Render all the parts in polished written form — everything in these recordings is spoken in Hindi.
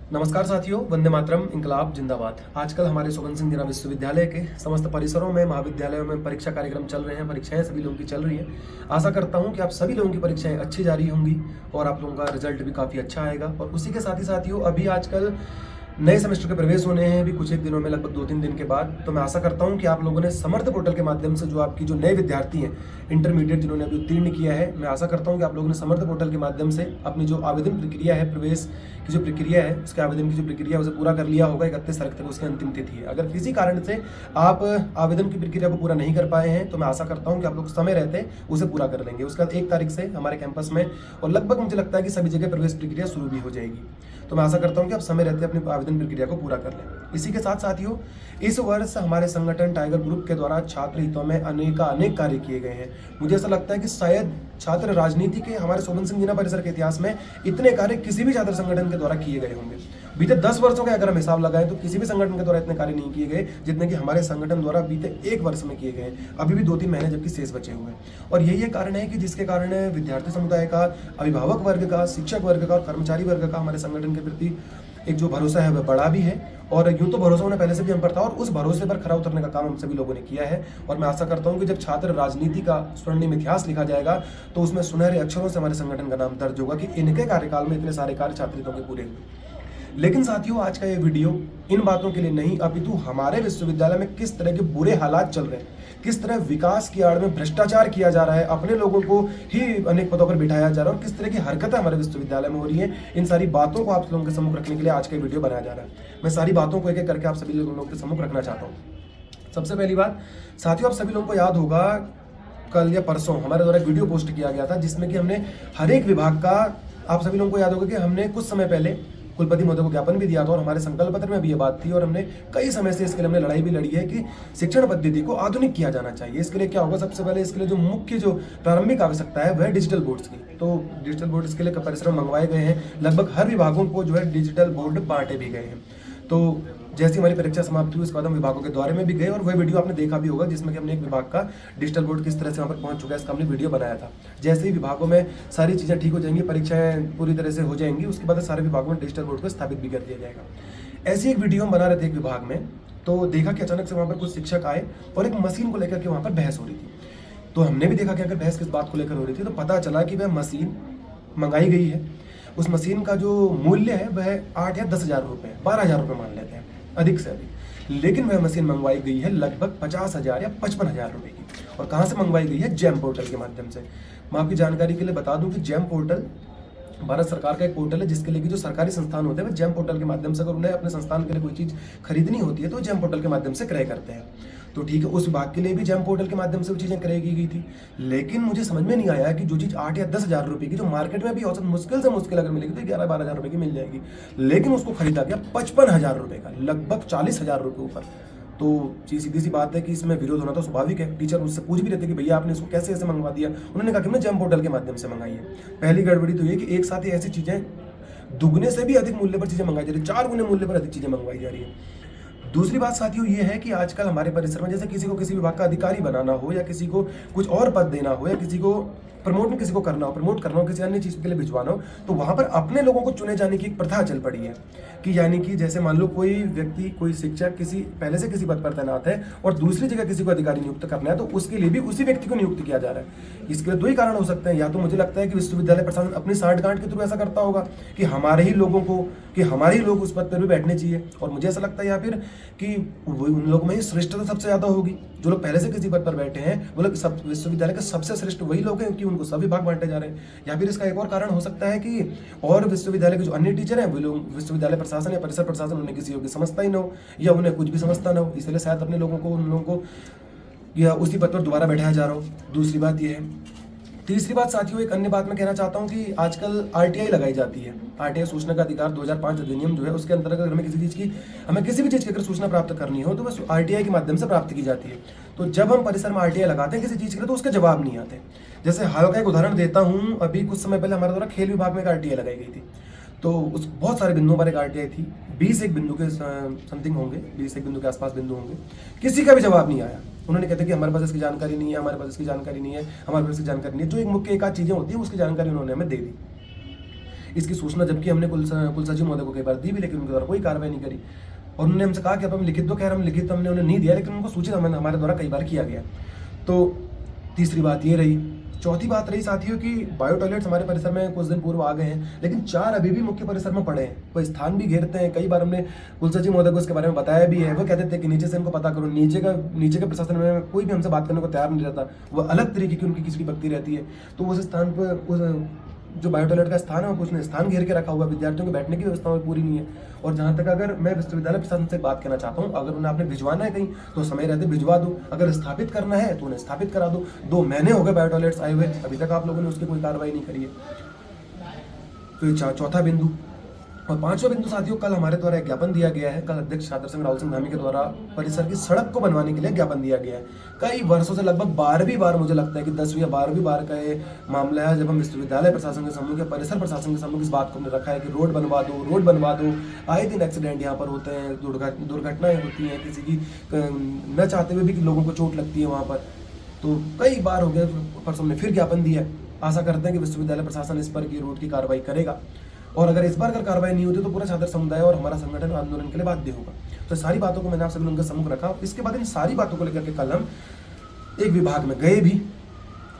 नमस्कार साथियों, वंदे मातरम, इंकलाब जिंदाबाद। आजकल हमारे सुगन सिंह जीना विश्वविद्यालय के समस्त परिसरों में, महाविद्यालयों में परीक्षा कार्यक्रम चल रहे हैं। परीक्षाएं सभी लोगों की चल रही हैं। आशा करता हूं कि आप सभी लोगों की परीक्षाएं अच्छी जा रही होंगी और आप लोगों का रिजल्ट भी काफ़ी अच्छा आएगा। और उसी के साथ ही साथियों, अभी आजकल नए सेमेस्टर के प्रवेश होने हैं अभी कुछ एक दिनों में, लगभग 2-3 दिन के बाद। तो मैं आशा करता हूं कि आप लोगों ने समर्थ पोर्टल के माध्यम से, जो आपकी जो नए विद्यार्थी हैं, इंटरमीडिएट जिन्होंने अभी उत्तीर्ण किया है, मैं आशा करता हूं कि आप लोगों ने समर्थ पोर्टल के माध्यम से अपनी जो आवेदन प्रक्रिया है, प्रवेश की जो प्रक्रिया है, उसके आवेदन की जो प्रक्रिया है उसे पूरा कर लिया होगा। 31 तारीख तक उसकी अंतिम तिथि है। अगर किसी कारण से आप आवेदन की प्रक्रिया को पूरा नहीं कर पाए हैं तो मैं आशा करता हूं कि आप लोग समय रहते उसे पूरा कर लेंगे। उसके बाद 1 तारीख से हमारे कैंपस में और लगभग मुझे लगता है कि सभी जगह प्रवेश प्रक्रिया शुरू भी हो जाएगी। तो मैं आशा करता हूं कि आप समय रहते अपनी आवेदन प्रक्रिया को पूरा कर लें। इसी के साथ साथियों, इस वर्ष हमारे संगठन टाइगर ग्रुप के द्वारा छात्र हितों में अनेक कार्य किए गए हैं। मुझे ऐसा लगता है कि शायद छात्र राजनीति के हमारे सुगन सिंह जीना परिसर के इतिहास में इतने कार्य किसी भी छात्र संगठन के द्वारा किए गए होंगे। बीते 10 वर्षों के अगर हम हिसाब लगाएं तो किसी भी संगठन के द्वारा इतने कार्य नहीं किए गए जितने कि हमारे संगठन द्वारा बीते 1 वर्ष में किए गए। अभी भी 2-3 महीने जबकि शेष बचे हुए हैं। और यही एक कारण है कि जिसके कारण विद्यार्थी समुदाय का, अभिभावक वर्ग का, शिक्षक वर्ग का और कर्मचारी वर्ग का हमारे संगठन के प्रति एक जो भरोसा है वह बढ़ा भी है। और यूं तो भरोसा होने पहले से भी हम पर था और उस भरोसे पर खरा उतरने का काम हम सभी लोगों ने किया है। और मैं आशा करता हूं कि जब छात्र राजनीति का स्वर्णिम इतिहास लिखा जाएगा तो उसमें सुनहरे अक्षरों से हमारे संगठन का नाम दर्ज होगा कि इनके कार्यकाल में इतने सारे कार्य छात्रों के पूरे हुए। लेकिन साथियों, आज का ये वीडियो इन बातों के लिए नहीं, अपितु हमारे विश्वविद्यालय में किस तरह के बुरे हालात चल रहे हैं, किस तरह विकास की आड़ में भ्रष्टाचार किया जा रहा है, अपने लोगों को ही अनेक पदों पर बिठाया जा रहा है और किस तरह की हरकतें हमारे विश्वविद्यालय में हो रही है, इन सारी बातों को आप लोगों के सम्मुख रखने के लिए आज का वीडियो बनाया जा रहा है। मैं सारी बातों को एक एक करके आप सभी लोगों के सम्मुख रखना चाहता हूँ। सबसे पहली बात साथियों, आप सभी लोगों को याद होगा कल या परसों हमारे द्वारा वीडियो पोस्ट किया गया था जिसमें कि हमने हर एक विभाग का, आप सभी लोगों को याद होगा कि हमने कुछ समय पहले कुलपति महोदय को ज्ञापन भी दिया था और हमारे संकल्प पत्र में भी ये बात थी और हमने कई समय से इसके लिए हमने लड़ाई भी लड़ी है कि शिक्षण पद्धति को आधुनिक किया जाना चाहिए। इसके लिए क्या होगा, सबसे पहले इसके लिए जो मुख्य जो प्रारंभिक आवश्यकता है वह है डिजिटल बोर्ड्स की। तो डिजिटल बोर्ड इसके लिए परिश्रम मंगवाए गए हैं। लगभग हर विभागों को जो है डिजिटल बोर्ड बांटे भी गए हैं। तो जैसी हमारी परीक्षा समाप्त हुई उसके बाद हम विभागों के दौरे में भी गए और वह वीडियो आपने देखा भी होगा जिसमें कि हमने एक विभाग का डिजिटल बोर्ड किस तरह से वहाँ पर पहुँच चुका है इसका हमने वीडियो बनाया था। जैसे ही विभागों में सारी चीज़ें ठीक हो जाएंगी, परीक्षाएं पूरी तरह से हो जाएंगी, उसके बाद सारे विभागों में डिजिटल बोर्ड को स्थापित भी कर दिया जाएगा। ऐसी एक वीडियो हम बना रहे थे एक विभाग में, तो देखा कि अचानक से वहाँ पर कुछ शिक्षक आए और एक मशीन को लेकर के वहाँ पर बहस हो रही थी। तो हमने भी देखा कि अगर बहस किस बात को लेकर हो रही थी तो पता चला कि वह मशीन मंगाई गई है। उस मशीन का जो मूल्य है वह 8 या 10 हज़ार रुपये, 12 हज़ार रुपये मान लेते हैं अधिक से अधिक, लेकिन वह मशीन मंगवाई गई है लगभग 50 हज़ार या 55 हज़ार रुपये की। और कहाँ से मंगवाई गई है? जैम पोर्टल के माध्यम से। मैं आपकी जानकारी के लिए बता दूं कि जैम पोर्टल भारत सरकार का एक पोर्टल है जिसके लिए जो सरकारी संस्थान होते हैं वो जैम पोर्टल के माध्यम से अगर उन्हें अपने संस्थान के लिए कोई चीज़ खरीदनी होती है तो जैम पोर्टल के माध्यम से क्रय करते हैं। तो ठीक है, उस विभाग के लिए भी जैम पोर्टल के माध्यम से वो चीज़ें क्रय की गई थी। लेकिन मुझे समझ में नहीं आया कि जो चीज़ 8 या 10 हज़ार रुपये की, जो मार्केट में भी औसत मुश्किल से मुश्किल अगर मिलेगी तो 11-12 हज़ार रुपये की मिल जाएगी, लेकिन उसको खरीदा गया 55 हज़ार रुपये का, लगभग 40 हज़ार रुपये ऊपर। तो सीधी सी बात है कि इसमें विरोध होना तो स्वाभाविक है। टीचर मुझसे पूछ भी रहते कि भैया आपने इसको कैसे ऐसे मंगवा दिया। उन्होंने कहा कि हमने जैम पोर्टल के माध्यम से मंगाई है। पहली गड़बड़ी तो ये कि एक साथ ही ऐसी चीज़ें दुगने से भी अधिक मूल्य पर चीज़ें मंगाई जा रही है, 4 गुने मूल्य पर अधिक चीज़ें मंगवाई जा रही है। दूसरी बात साथियों ये है कि आजकल हमारे परिसर में जैसे किसी को किसी विभाग का अधिकारी बनाना हो या किसी को कुछ और पद देना हो या किसी को प्रमोट करना हो, किसी अन्य चीज़ के लिए भिजवाना हो, तो वहाँ पर अपने लोगों को चुने जाने की एक प्रथा चल पड़ी है कि यानी कि जैसे मान लो कोई व्यक्ति, कोई शिक्षक किसी पहले से किसी पद पर तैनात है और दूसरी जगह किसी को अधिकारी नियुक्त करना है तो उसके लिए भी उसी व्यक्ति को नियुक्त किया जा रहा है। इसके लिए 2 ही कारण हो सकते हैं। या तो मुझे लगता है कि विश्वविद्यालय प्रशासन अपनी साठगांठ के थ्रू ऐसा करता होगा कि हमारे ही लोग उस पद पर भी बैठने चाहिए, और मुझे ऐसा लगता है या फिर कि उन लोगों में ही श्रेष्ठता सबसे ज़्यादा होगी। जो लोग पहले से किसी पद पर बैठे हैं वो लोग सब विश्वविद्यालय के सबसे श्रेष्ठ वही लोग हैं क्योंकि उनको सभी भाग बांटे जा रहे हैं। या फिर इसका एक और कारण हो सकता है कि और विश्वविद्यालय के जो अन्य टीचर हैं वो लोग विश्वविद्यालय प्रशासन या परिसर प्रशासन उन्हें किसी योग्य समझता ही ना हो या उन्हें कुछ भी समझता ना हो, इसलिए शायद अपने लोगों को उन लोगों को या उसी पद पर दोबारा बैठाया जा रहा हो। दूसरी बात यह है। तीसरी बात साथियों, एक अन्य बात मैं कहना चाहता हूं कि आजकल आरटीआई लगाई जाती है। आरटीआई सूचना का अधिकार 2005 अधिनियम जो है उसके अंतर्गत हमें किसी भी चीज़ की अगर सूचना प्राप्त करनी हो तो बस आरटीआई के माध्यम से प्राप्त की जाती है। तो जब हम परिसर में आरटीआई लगाते हैं किसी चीज़ के लिए तो उसके जवाब नहीं आते। जैसे हाल का एक उदाहरण देता हूँ, अभी कुछ समय पहले हमारे द्वारा खेल विभाग में एक आरटीआई लगाई गई थी। तो उस बहुत सारे बिंदुओं पर एक आरटीआई थी, 21 बिंदु के समथिंग होंगे, 21 बिंदु के आसपास बिंदु होंगे। किसी का भी जवाब नहीं आया। उन्होंने कहते कि हमारे पास इसकी जानकारी नहीं है, हमारे पास इसकी जानकारी नहीं है। जो एक मुख्य एक आध चीज़ें होती है उसकी जानकारी उन्होंने हमें दे दी। इसकी सूचना जबकि हमने कुल सचिव महोदय को कई बार दी भी, लेकिन उनके द्वारा कोई कार्रवाई नहीं करी। और उन्होंने हमसे कहा कि अब हम लिखित दो, खैर हम लिखित हमने उन्हें नहीं दिया, लेकिन उनको सूचित हमारे द्वारा कई बार किया गया। तो तीसरी बात ये रही। चौथी बात रही साथियों कि बायो टॉयलेट्स हमारे परिसर में कुछ दिन पूर्व आ गए हैं, लेकिन 4 अभी भी मुख्य परिसर में पड़े हैं। वो स्थान भी घेरते हैं। कई बार हमने कुल सचिव महोदय को इसके बारे में बताया भी है। वो कहते थे कि नीचे से इनको पता करो। नीचे के प्रशासन में कोई भी हमसे बात करने को तैयार नहीं रहता। वो अलग तरीके की उनकी खिचड़ी पकती रहती है। तो उस स्थान पर उस जो बायो टॉयलेट का स्थान है, उसने स्थान घेर के रखा हुआ, विद्यार्थियों के बैठने की व्यवस्था पूरी नहीं है। और जहाँ तक अगर मैं विश्वविद्यालय प्रशासन से बात करना चाहता हूँ, अगर उन्हें आपने भिजवाना है कहीं तो समय रहते भिजवा दो, अगर स्थापित करना है तो उन्हें स्थापित करा दो। 2 महीने हो गए बायो टॉयलेट्स आए हुए, अभी तक आप लोगों ने उसकी कोई कार्रवाई नहीं करी है। तो ये चौथा बिंदु। और 5वां बिंदु साथियों, कल हमारे द्वारा एक ज्ञापन दिया गया है। कल अध्यक्ष छात्र संघ राहुल सिंह धामी के द्वारा परिसर की सड़क को बनवाने के लिए ज्ञापन दिया गया है। कई वर्षों से लगभग 12वीं बार, मुझे लगता है कि 10वीं या 12वीं बार का ये मामला है जब हम विश्वविद्यालय प्रशासन के समूह या परिसर प्रशासन के समूह इस बात को हमने रखा है कि रोड बनवा दो, रोड बनवा दो। आए दिन एक्सीडेंट यहाँ पर होते हैं, दुर्घटनाएं होती हैं, किसी की न चाहते हुए भी लोगों को चोट लगती है वहाँ पर। तो कई बार हो गए, परसों हमने फिर ज्ञापन दिया है। आशा करते हैं कि विश्वविद्यालय प्रशासन इस पर की रोड की कार्रवाई करेगा। और अगर इस बार अगर कार्रवाई नहीं होती तो पूरा छात्र समुदाय और हमारा संगठन आंदोलन के लिए बाध्य होगा। तो सारी बातों को मैंने आप सभी लोगों के सम्मुख रखा। इसके बाद इन सारी बातों को लेकर के कल हम एक विभाग में गए भी।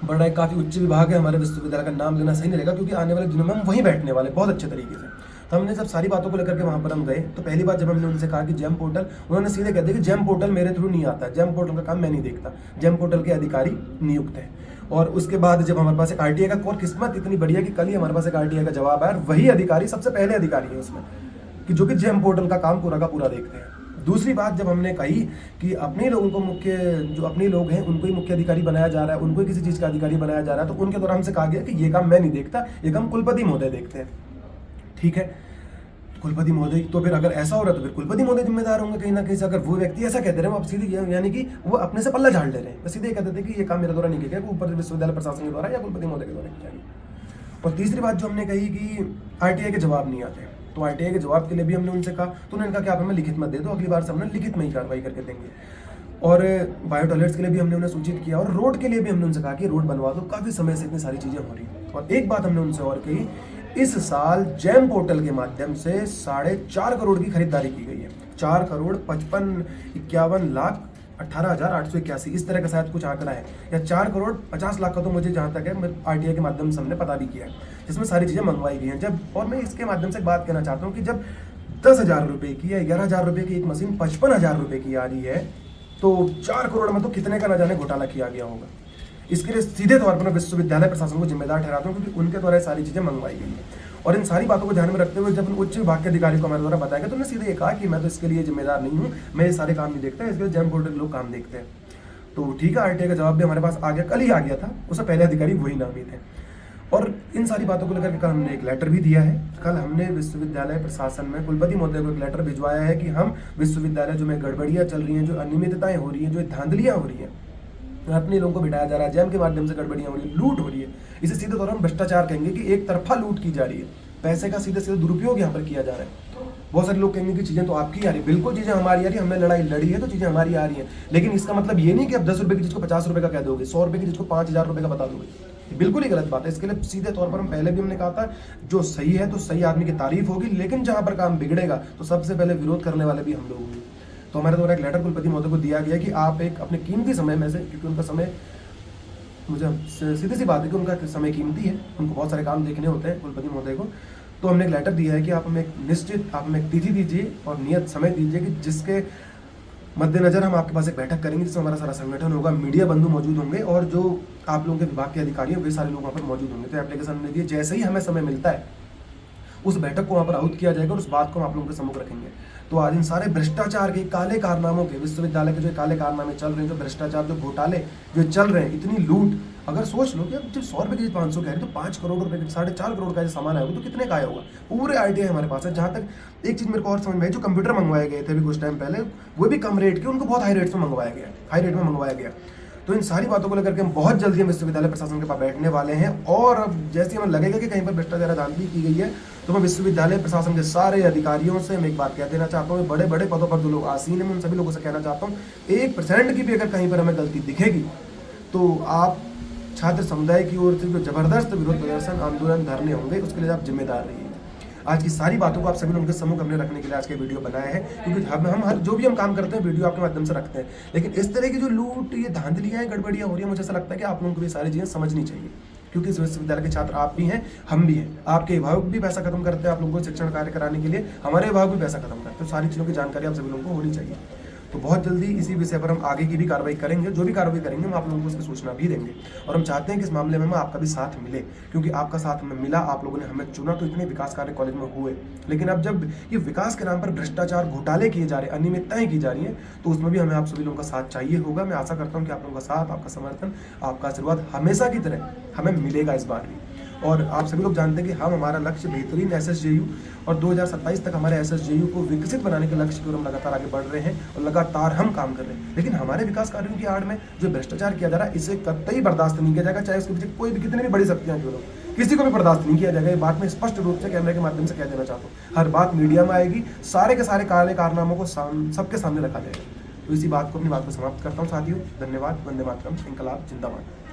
बड़ा एक काफ़ी उच्च विभाग है, हमारे विश्वविद्यालय का नाम लेना सही नहीं रहेगा क्योंकि आने वाले दिनों में हम वहीं बैठने वाले बहुत अच्छे तरीके से। तो हमने जब सारी बातों को लेकर के वहाँ पर हम गए तो पहली बात जब हमने उनसे कहा कि जेम पोर्टल, उन्होंने सीधे कह दिया कि जेम पोर्टल मेरे थ्रू नहीं आता, जेम पोर्टल का काम मैं नहीं देखता, जेम पोर्टल के अधिकारी नियुक्त है। और उसके बाद जब हमारे पास एक आरटीआई का, और किस्मत इतनी बढ़िया कि कल ही हमारे पास एक आरटीआई का जवाब आया, वही अधिकारी सबसे पहले अधिकारी है उसमें कि जो कि जेम पोर्टल का काम पूरा का पूरा देखते हैं। दूसरी बात जब हमने कही कि अपने लोगों को मुख्य, जो अपने लोग हैं उनको ही मुख्य अधिकारी बनाया जा रहा है, उनको ही किसी चीज़ का अधिकारी बनाया जा रहा है, तो उनके द्वारा हमसे कहा गया कि ये काम मैं नहीं देखता, ये काम कुलपति महोदय देखते हैं। ठीक है, कुलपति महोदय, तो फिर अगर ऐसा हो रहा है तो फिर कुलपति महोदय जिम्मेदार होंगे कहीं ना कहीं से। अगर वो व्यक्ति ऐसा कहते रहे, वो सीधे यानी कि वो अपने से पल्ला झाड़ ले रहे हैं, वो सीधे कहते थे कि ये काम मेरे द्वारा नहीं किया गया, ऊपर विश्वविद्यालय प्रशासन के द्वारा या कुलपति महोदय के द्वारा किया गया। और तीसरी बात जो हमने कही कि आरटीआई के जवाब नहीं आते, तो आरटीआई के जवाब के लिए भी हमने उनसे कहा, तो उन्होंने कहा कि आप हमें लिखित मत दे दो, अगली बार से हमने लिखित में ही कार्रवाई करके देंगे। और बायो टॉयलेट्स के लिए भी हमने उन्हें सूचित किया और रोड के लिए भी हमने उनसे कहा कि रोड बनवा दो, काफ़ी समय से इतनी सारी चीज़ें हो रही हैं। और एक बात हमने उनसे और कही, इस साल जेम पोर्टल के माध्यम से 4.5 करोड़ की खरीदारी की गई है। 4,55,51,18,881 इस तरह का शायद कुछ आंकड़ा है, या 4,50,00,000 का तो मुझे जहाँ तक है आरटीआई के माध्यम से हमने पता भी किया है, जिसमें सारी चीज़ें मंगवाई गई हैं। जब, और मैं इसके माध्यम से एक बात कहना चाहता हूँ कि जब 10,000 रुपये की या 11,000 रुपये की एक मशीन 55,000 रुपये की आ रही है, तो 4 करोड़ में तो कितने का न जाने घोटाला किया गया होगा। इसके लिए सीधे तौर पर मैं विश्वविद्यालय प्रशासन को जिम्मेदार ठहराता हूँ क्योंकि उनके द्वारा सारी चीज़ें मंगवाई गई हैं। और इन सारी बातों को ध्यान में रखते हुए जब उच्च विभाग के अधिकारी को हमारे द्वारा बताया गया तो उन्होंने सीधे ये कहा कि मैं तो इसके लिए जिम्मेदार नहीं हूँ, मैं ये सारे काम नहीं देखता, इसके लिए जेम पोर्टल लोग काम देखते हैं। तो ठीक है, आरटीआई का जवाब भी हमारे पास आ गया, कल ही आ गया था, उससे पहले अधिकारी वही नामी थे। और इन सारी बातों को लेकर के कल हमने एक लेटर भी दिया है। कल हमने विश्वविद्यालय प्रशासन में कुलपति महोदय को एक लेटर भिजवाया है कि हम विश्वविद्यालय जो में गड़बड़ियाँ चल रही हैं, जो अनियमितताएं हो रही हैं, जो धांधलियाँ हो रही हैं, अपने लोगों को बिठाया जा रहा है, जैम के माध्यम से गड़बड़ियाँ हो रही है, लूट हो रही है, इसे सीधे तौर पर हम भ्रष्टाचार कहेंगे कि एक तरफा लूट की जा रही है, पैसे का सीधे सीधे दुरुपयोग यहाँ पर किया जा रहा है। बहुत सारे लोग कहेंगे कि चीज़ें तो आपकी आ रही है, बिल्कुल चीज़ें हमारी आ रही है, हमने लड़ाई लड़ी है तो चीज़ें हमारी आ रही हैं, लेकिन इसका मतलब ये नहीं कि आप 10 रुपये की चीज़ को 50 रुपये का कह दोगे, 100 रुपये की चीज़ को 5,000 रुपये का बता दोगे, बिल्कुल ही गलत बात है। इसके लिए सीधे तौर पर हम पहले भी हमने कहा था, जो सही है तो सही आदमी की तारीफ होगी, लेकिन जहाँ पर काम बिगड़ेगा तो सबसे पहले विरोध करने वाले भी हम लोग होंगे। तो हमारे द्वारा एक लेटर कुलपति महोदय को दिया गया कि आप एक अपने कीमती समय में से, क्योंकि उनका समय, मुझे सीधी सी बात है कि उनका समय कीमती है, उनको बहुत सारे काम देखने होते हैं कुलपति महोदय को, तो हमने एक लेटर दिया है कि आप हमें एक निश्चित, आप हमें एक तिथि दीजिए और नियत समय दीजिए कि जिसके मद्देनजर हम आपके पास एक बैठक करेंगे जिसमें हमारा सारा संगठन होगा, मीडिया बंधु मौजूद होंगे और जो आप लोगों के विभाग के अधिकारी हैं वे सारे लोग वहाँ पर मौजूद होंगे। तो एप्लीकेशन हमने दिए, जैसे ही हमें समय मिलता है उस बैठक को वहाँ पर आहूत किया जाएगा और उस बात को हम आप लोगों के सम्मुख रखेंगे। तो आज इन सारे भ्रष्टाचार के काले कारनामों के, विश्वविद्यालय के जो काले कारनामे चल रहे हैं, जो भ्रष्टाचार, जो घोटाले जो चल रहे हैं, इतनी लूट, अगर सोच लो कि अब जब 100 रुपये की 500 कह रहे तो 5 करोड़ रुपये, 4.5 करोड़ का जो सामान आया तो कितने का आया होगा। पूरे आरटीआई हमारे पास है। जहाँ तक एक चीज़ मेरे को और समझ में आई, जो कंप्यूटर मंगवाए गए थे अभी कुछ टाइम पहले, वो भी कम रेट के, उनको बहुत हाई रेट में मंगवाया गया, हाई रेट में मंगवाया गया। तो इन सारी बातों को लेकर के हम बहुत जल्दी हम विश्वविद्यालय प्रशासन के पास बैठने वाले हैं और अब जैसे हमें लगेगा कि कहीं पर भ्रष्टाचार धांधली की गई है तो मैं विश्वविद्यालय प्रशासन के सारे अधिकारियों से मैं एक बात कह देना चाहता हूँ, बड़े बड़े पदों पर जो लोग आसीन हैं, मैं उन सभी लोगों से कहना चाहता हूँ, 1% की भी अगर कहीं पर हमें गलती दिखेगी तो आप छात्र समुदाय की ओर से जो जबरदस्त विरोध प्रदर्शन, आंदोलन, धरने होंगे, उसके लिए आप जिम्मेदार रहिए। आज की सारी बातों को आप सभी लोगों के सम्मुख हमने रखने के लिए आज के वीडियो बनाया है, क्योंकि हम हर जो भी हम काम करते हैं वीडियो आपके माध्यम से रखते हैं। लेकिन इस तरह की जो लूट, ये धांधलियाँ हैं, गड़बड़ियाँ हो रही है, मुझे ऐसा लगता है कि आप लोगों को ये सारी चीज़ें समझनी चाहिए, क्योंकि इस विश्वविद्यालय के छात्र आप भी हैं, हम भी हैं। आपके अभिभावक भी पैसा खत्म करते हैं आप लोगों को शिक्षण कार्य कराने के लिए, हमारे अभिभावक भी पैसा खत्म करते हैं। तो सारी चीज़ों की जानकारी आप सभी लोगों को होनी चाहिए। तो बहुत जल्दी इसी विषय पर हम आगे की भी कार्रवाई करेंगे। जो भी कार्रवाई करेंगे हम आप लोगों को उसकी सूचना भी देंगे, और हम चाहते हैं कि इस मामले में हमें आपका भी साथ मिले, क्योंकि आपका साथ हमें मिला, आप लोगों ने हमें चुना, तो इतने विकास कार्य कॉलेज में हुए। लेकिन अब जब ये विकास के नाम पर भ्रष्टाचार, घोटाले किए जा रहे हैं, अनियमितताएं की जा रही हैं, तो उसमें भी हमें आप सभी लोगों का साथ चाहिए होगा। मैं आशा करता हूँ कि आप लोगों का साथ, आपका समर्थन, आपका आशीर्वाद हमेशा की तरह हमें मिलेगा इस बार भी। और आप सभी लोग जानते हैं कि हमारा लक्ष्य बेहतरीन SSJU और 2027 तक हमारे SSJU को विकसित बनाने के लक्ष्य की ओर हम लगातार आगे बढ़ रहे हैं, और लगातार हम काम कर रहे हैं। लेकिन हमारे विकास कार्यों की आड़ में जो भ्रष्टाचार किया जा रहा है, इसे कतई बर्दाश्त नहीं किया जाएगा, चाहे उसके पीछे कोई भी कितनी भी बड़ी शक्तियां क्यों हो, किसी को भी बर्दाश्त नहीं किया जाएगा। ये बात मैं स्पष्ट रूप से कैमरे के माध्यम से कह देना चाहता हूँ। हर बात मीडिया में आएगी, सारे के सारे काले कारनामों को सबके सामने रखा जाएगा। तो इसी बात को, अपनी बात को समाप्त करता हूँ साथियों। धन्यवाद। वंदे मातरम। इंकलाब जिंदाबाद।